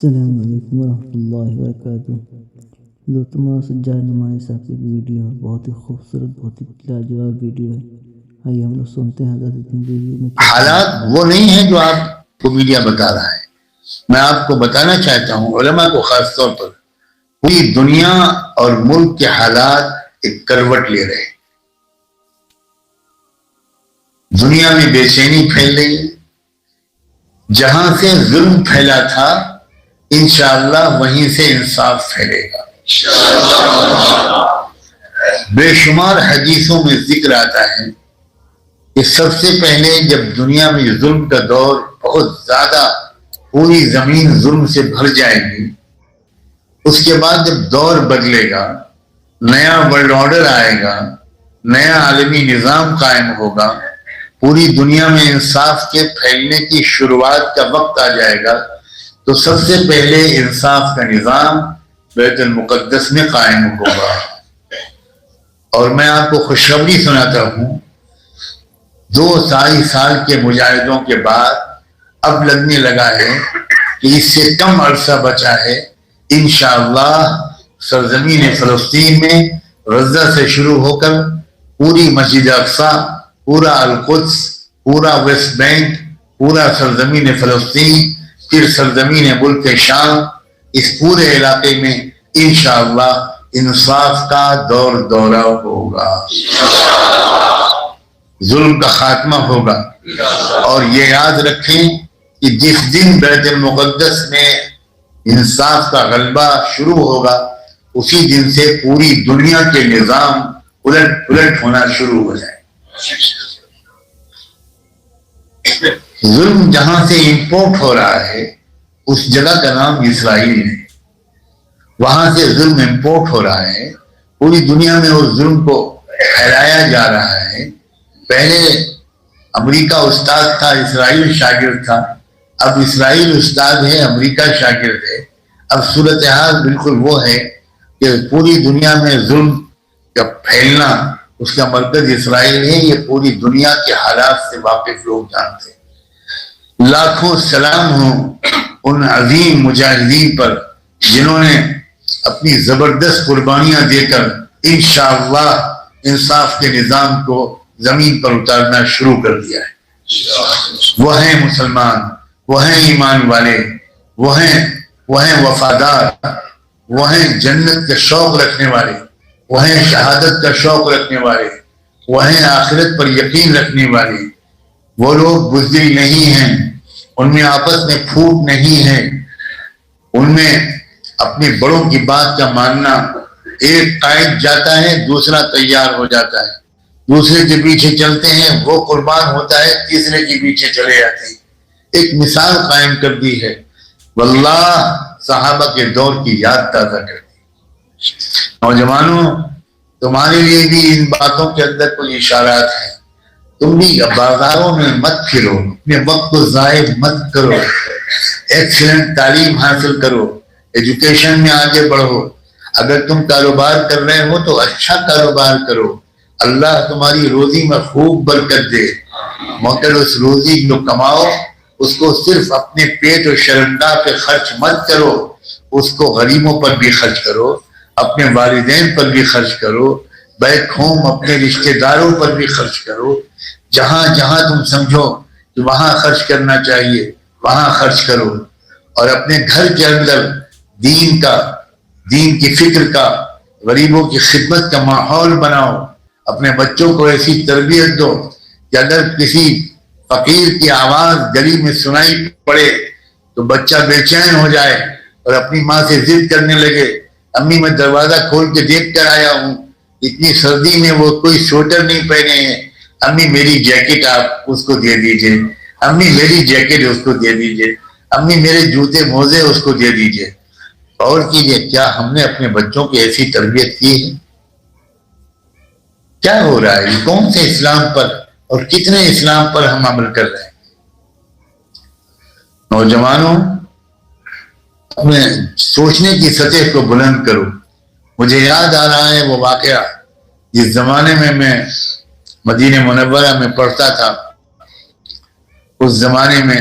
السلام علیکم ورحمۃ اللہ وبرکاتہ۔ دوستوں ہمارا سجاد نعمانی صاحب کی ویڈیو ہے، بہت ہی خوبصورت، بہت ہی لاجواب ویڈیو ہے۔ آئیے ہم لوگ سنتے ہیں حضرت ویڈیو میں کیا حالات وہ نہیں ہیں جو آپ کو میڈیا بتا رہا ہے۔ میں آپ کو بتانا چاہتا ہوں، علماء کو خاص طور پر، پوری دنیا اور ملک کے حالات ایک کروٹ لے رہے ہیں۔ دنیا میں بے چینی پھیل رہی ہے۔ جہاں سے ظلم پھیلا تھا انشاءاللہ وہیں سے انصاف پھیلے گا۔ بے شمار حدیثوں میں ذکر آتا ہے کہ سب سے پہلے جب دنیا میں ظلم کا دور بہت زیادہ، پوری زمین ظلم سے بھر جائے گی، اس کے بعد جب دور بدلے گا، نیا ورلڈ آرڈر آئے گا، نیا عالمی نظام قائم ہوگا، پوری دنیا میں انصاف کے پھیلنے کی شروعات کا وقت آ جائے گا، تو سب سے پہلے انصاف کا نظام بیت المقدس میں قائم ہوگا۔ اور میں آپ کو خوشخبری سناتا ہوں، 2 سال کے مجاہدوں کے بعد اب لگنے لگا ہے کہ اس سے کم عرصہ بچا ہے، انشاءاللہ سرزمین فلسطین میں غزہ سے شروع ہو کر پوری مسجد اقصی، پورا القدس، پورا ویسٹ بینک، پورا سرزمین فلسطین، پھر سرزمین ملک شام، اس پورے علاقے میں انشاءاللہ انصاف کا دور دورہ ہوگا، ظلم کا خاتمہ ہوگا۔ اور یہ یاد رکھیں کہ جس دن بیت المقدس میں انصاف کا غلبہ شروع ہوگا، اسی دن سے پوری دنیا کے نظام الٹ پلٹ ہونا شروع ہو جائے۔ ظلم جہاں سے امپورٹ ہو رہا ہے اس جگہ کا نام اسرائیل ہے، وہاں سے ظلم امپورٹ ہو رہا ہے، پوری دنیا میں اس ظلم کو پھیلایا جا رہا ہے۔ پہلے امریکہ استاد تھا، اسرائیل شاگرد تھا، اب اسرائیل استاد ہے، امریکہ شاگرد ہے۔ اب صورتحال بالکل وہ ہے کہ پوری دنیا میں ظلم کا پھیلنا، اس کا مرکز اسرائیل ہے۔ یہ پوری دنیا کے حالات سے واقف لوگ جانتے ہیں۔ لاکھوں سلام ہوں ان عظیم مجاہدین پر جنہوں نے اپنی زبردست قربانیاں دے کر انشاءاللہ انصاف کے نظام کو زمین پر اتارنا شروع کر دیا ہے۔ وہ ہیں مسلمان، وہ ہیں ایمان والے، وہ ہیں وفادار، وہ ہیں جنت کا شوق رکھنے والے، وہ ہیں شہادت کا شوق رکھنے والے، وہ ہیں آخرت پر یقین رکھنے والے۔ وہ لوگ بزدل نہیں ہیں، ان میں آپس میں پھوٹ نہیں ہے، ان میں اپنے بڑوں کی بات کا ماننا، ایک قائد جاتا ہے دوسرا تیار ہو جاتا ہے، دوسرے کے پیچھے چلتے ہیں، وہ قربان ہوتا ہے، تیسرے کے پیچھے چلے جاتے ہیں۔ ایک مثال قائم کر دی ہے، واللہ صحابہ کے دور کی یاد تازہ کر دی۔ نوجوانوں، تمہارے لیے بھی ان باتوں کے اندر کوئی اشارات ہیں۔ تم بھی بازاروں میں مت پھرو، اپنے وقت کو ضائع مت کرو، ایکسلنٹ تعلیم حاصل کرو، ایجوکیشن میں آگے بڑھو۔ اگر تم کاروبار کر رہے ہو تو اچھا کاروبار کرو، اللہ تمہاری روزی میں خوب برکت دے، مگر اس روزی جو کماؤ اس کو صرف اپنے پیٹ اور شرمگاہ پہ خرچ مت کرو، اس کو غریبوں پر بھی خرچ کرو، اپنے والدین پر بھی خرچ کرو، بیک ہوم اپنے رشتہ داروں پر بھی خرچ کرو۔ جہاں جہاں تم سمجھو کہ وہاں خرچ کرنا چاہیے وہاں خرچ کرو، اور اپنے گھر کے اندر دین کی فکر کا، غریبوں کی خدمت کا ماحول بناؤ۔ اپنے بچوں کو ایسی تربیت دو کہ اگر کسی فقیر کی آواز گلی میں سنائی پڑے تو بچہ بے چین ہو جائے اور اپنی ماں سے ضد کرنے لگے، امی میں دروازہ کھول کے دیکھ کر آیا ہوں، اتنی سردی میں وہ کوئی سویٹر نہیں پہنے ہیں، امی میری جیکٹ آپ اس کو دے دیجئے، امی میری جیکٹ اس کو دے دیجئے، امی میرے جوتے موزے اس کو دے دیجئے۔ اور کیجئے، کیا ہم نے اپنے بچوں کی ایسی تربیت کی ہے؟ کیا ہو رہا ہے؟ کون سے اسلام پر اور کتنے اسلام پر ہم عمل کر رہے ہیں؟ نوجوانوں، اپنے سوچنے کی سطح کو بلند کرو۔ مجھے یاد آ رہا ہے وہ واقعہ جس زمانے میں مدینہ منورہ میں پڑھتا تھا۔ اس زمانے میں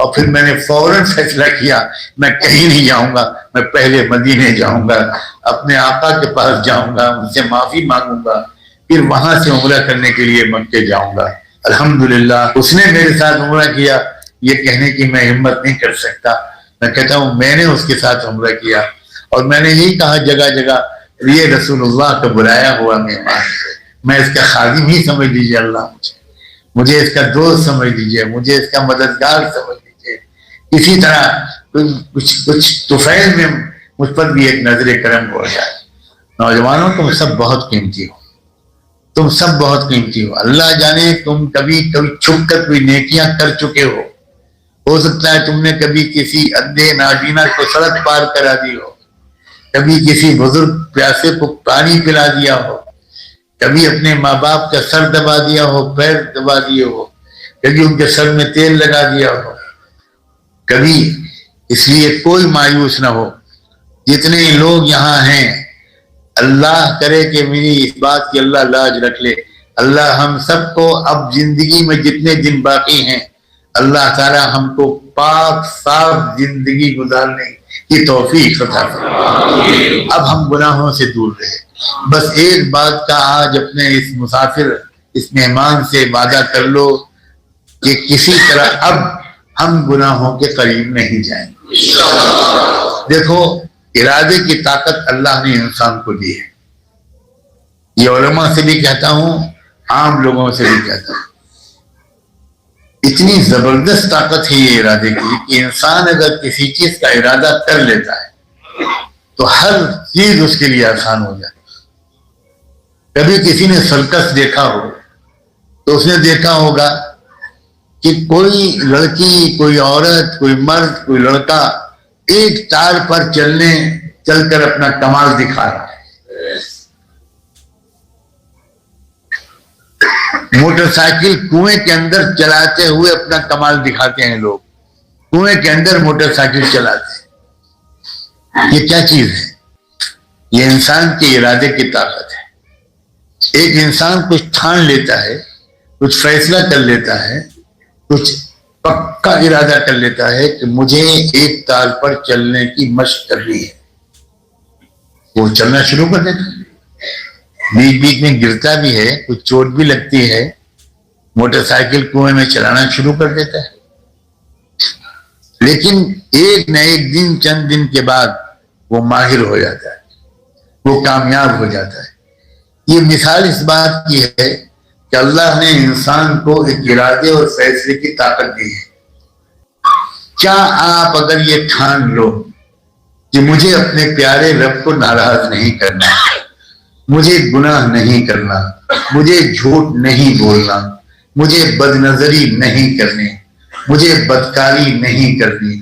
اور پھر میں نے فوراً فیصلہ کیا میں کہیں نہیں جاؤں گا، میں پہلے مدینے جاؤں گا، اپنے آقا کے پاس جاؤں گا، ان سے معافی مانگوں گا، پھر وہاں سے عمرہ کرنے کے لیے مکے جاؤں گا۔ الحمدللہ اس نے میرے ساتھ عمرہ کیا، یہ کہنے کی میں ہمت نہیں کر سکتا، میں کہتا ہوں میں نے اس کے ساتھ عمرہ کیا، اور میں نے یہی کہا جگہ جگہ یہ رسول اللہ کا بلایا ہوا مہمان، میں اس کا خادم ہی سمجھ لیجیے، اللہ مجھے اس کا دوست سمجھ لیجیے، مجھے اس کا مددگار سمجھ لیجیے، اسی طرح کچھ طفیل میں مجھ پر بھی ایک نظر کرم ہو جائے۔ نوجوانوں تم سب بہت قیمتی ہو، تم سب بہت قیمتی ہو، اللہ جانے تم کبھی چھپ کر کوئی نیکیاں کر چکے ہو سکتا ہے تم نے کبھی کسی اندھے نابینا کو سڑک پار کرا دی ہو، کبھی کسی بزرگ پیاسے کو پانی پلا دیا ہو، کبھی اپنے ماں باپ کا سر دبا دیا ہو، پیر دبا دیے ہو، کبھی ان کے سر میں تیل لگا دیا ہو، کبھی اس لیے کوئی مایوس نہ ہو۔ جتنے لوگ یہاں ہیں اللہ کرے کہ میری اس بات کی اللہ لاج رکھ لے، اللہ ہم سب کو اب زندگی میں جتنے دن باقی ہیں اللہ تعالی ہم کو پاک صاف زندگی گزارنے کی توفیق عطا فرمائے۔ اب ہم گناہوں سے دور رہے، بس ایک بات کا آج اپنے اس مسافر اس مہمان سے وعدہ کر لو کہ کسی طرح اب ہم گناہوں کے قریب نہیں جائیں گے۔ دیکھو ارادے کی طاقت اللہ نے انسان کو دی ہے، یہ علماء سے بھی کہتا ہوں، عام لوگوں سے بھی کہتا ہوں، اتنی زبردست طاقت ہے یہ ارادے کی کہ انسان اگر کسی چیز کا ارادہ کر لیتا ہے تو ہر چیز اس کے لیے آسان ہو جاتی ہے۔ کبھی کسی نے سرکس دیکھا ہو تو اس نے دیکھا ہوگا کہ کوئی لڑکی، کوئی عورت، کوئی مرد، کوئی لڑکا ایک تار پر چل کر اپنا کمال دکھا رہا ہے۔ موٹر سائیکل کنویں کے اندر چلاتے ہوئے اپنا کمال دکھاتے ہیں لوگ، کنویں کے اندر موٹر سائیکل چلاتے ہیں۔ یہ کیا چیز ہے؟ یہ انسان کے ارادے کی طاقت ہے۔ ایک انسان کچھ ٹھان لیتا ہے، کچھ فیصلہ کر لیتا ہے، کچھ پکا ارادہ کر لیتا ہے کہ مجھے ایک تار پر چلنے کی مشق کرنی ہے، وہ چلنا شروع کر دیتا ہے، بیچ بیچ میں گرتا بھی ہے، کچھ چوٹ بھی لگتی ہے، موٹر سائیکل کنویں میں چلانا شروع کر دیتا ہے، لیکن ایک نہ ایک دن، چند دن کے بعد وہ ماہر ہو جاتا ہے، وہ کامیاب ہو جاتا ہے۔ یہ مثال اس بات کی ہے کہ اللہ نے انسان کو ایک ارادے اور فیصلے کی طاقت دی ہے۔ کیا آپ اگر یہ ٹھان لو کہ مجھے اپنے پیارے رب کو ناراض نہیں کرنا، مجھے گناہ نہیں کرنا، مجھے جھوٹ نہیں بولنا، مجھے بد نظری نہیں کرنی، مجھے بدکاری نہیں کرنی،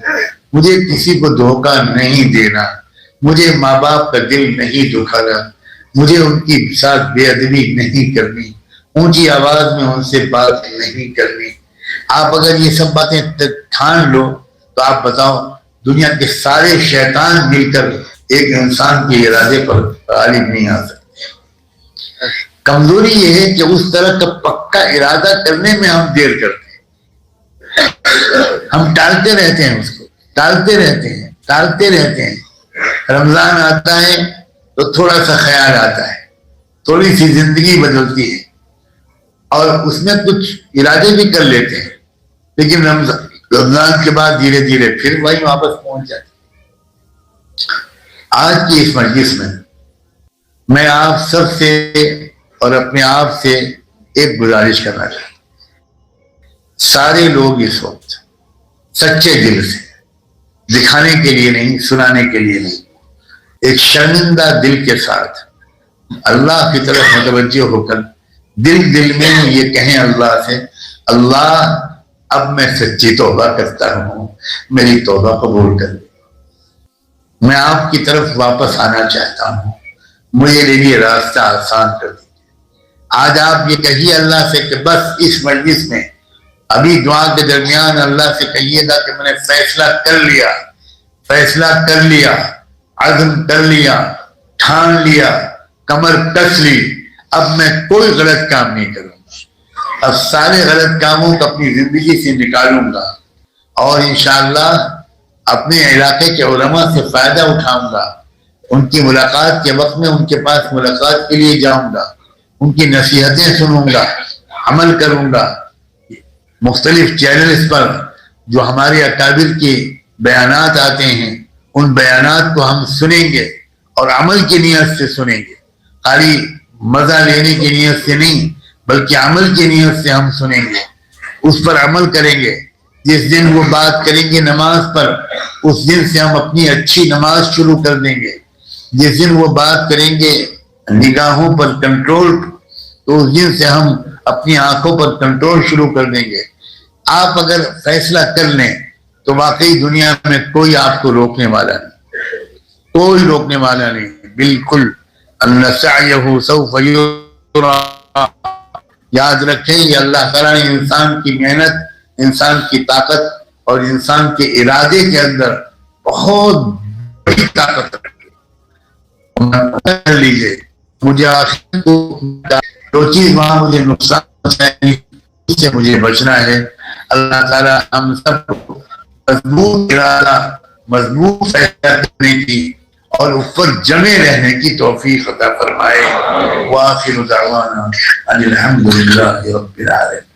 مجھے کسی کو دھوکہ نہیں دینا، مجھے ماں باپ کا دل نہیں دکھانا، مجھے ان کی ساتھ بے ادبی نہیں کرنی، اونچی آواز میں ان سے بات نہیں کرنی۔ آپ اگر یہ سب باتیں ٹھان لو تو آپ بتاؤ دنیا کے سارے شیطان مل کر ایک انسان کے ارادے پر غالب نہیں آ سکتے۔ کمزوری یہ ہے کہ اس طرح کا پکا ارادہ کرنے میں ہم دیر کرتے ہیں، ہم ٹالتے رہتے ہیں، اس کو ٹالتے رہتے ہیں۔ رمضان آتا ہے تو تھوڑا سا خیال آتا ہے، تھوڑی سی زندگی بدلتی ہے اور اس میں کچھ ارادے بھی کر لیتے ہیں، لیکن رمضان کے بعد دھیرے دھیرے پھر وہی واپس پہنچ جاتے ہیں۔ آج کی اس مجلس میں آپ سب سے اور اپنے آپ سے ایک گزارش کرنا چاہتا ہوں۔ سارے لوگ اس وقت سچے دل سے، دکھانے کے لیے نہیں، سنانے کے لیے نہیں، ایک شرمندہ دل کے ساتھ اللہ کی طرف متوجہ ہو کر دل میں یہ کہیں اللہ سے، اللہ اب میں سچی توبہ کرتا ہوں، میری توبہ قبول کر، میں آپ کی طرف واپس آنا چاہتا ہوں، مجھے لیے راستہ آسان کر دیجیے۔ آج آپ یہ کہیے اللہ سے کہ بس اس مجلس میں ابھی دعا کے درمیان اللہ سے کہیے گا کہ میں نے فیصلہ کر لیا، عزم کر لیا، ٹھان لیا، کمر کس لی، اب میں کوئی غلط کام نہیں کروں گا، اب سارے غلط کاموں کو اپنی زندگی سے نکالوں گا اور انشاءاللہ اپنے علاقے کے علماء سے فائدہ اٹھاؤں گا. ان کی ملاقات کے وقت میں ان کے پاس ملاقات کے لیے جاؤں گا, ان کی نصیحتیں سنوں گا, عمل کروں گا. مختلف چینلز پر جو ہمارے اکابر کے بیانات آتے ہیں ان بیانات کو ہم سنیں گے اور عمل کی نیت سے سنیں گے. خالی مزہ لینے کی نیت سے نہیں بلکہ عمل کی نیت سے ہم سنیں گے, اس پر عمل کریں گے. جس دن وہ بات کریں گے نماز پر, اس دن سے ہم اپنی اچھی نماز شروع کر دیں گے. جس دن وہ بات کریں گے نگاہوں پر کنٹرول, تو اس دن سے ہم اپنی آنکھوں پر کنٹرول شروع کر دیں گے. آپ اگر فیصلہ کر لیں تو واقعی دنیا میں کوئی آپ کو روکنے والا نہیں, کوئی روکنے والا نہیں. بالکل ان سعیہ سوف یرا, یاد رکھیں یہ اللہ تعالیٰ نے انسان کی محنت, انسان کی طاقت اور انسان کے ارادے کے اندر بہت بڑی طاقت رکھی. کر لیجیے مجھے آخر کو جو چیز وہاں مجھے نقصان پہنچائے اس سے مجھے بچنا ہے. اللہ تعالیٰ ہم سب کو مضبوط ارادہ, مضبوط فیصلہ کرنے کی اور اوپر جمے رہنے کی توفیق عطا فرمائے. وآخر دعوانا ان الحمد للہ رب العالمین.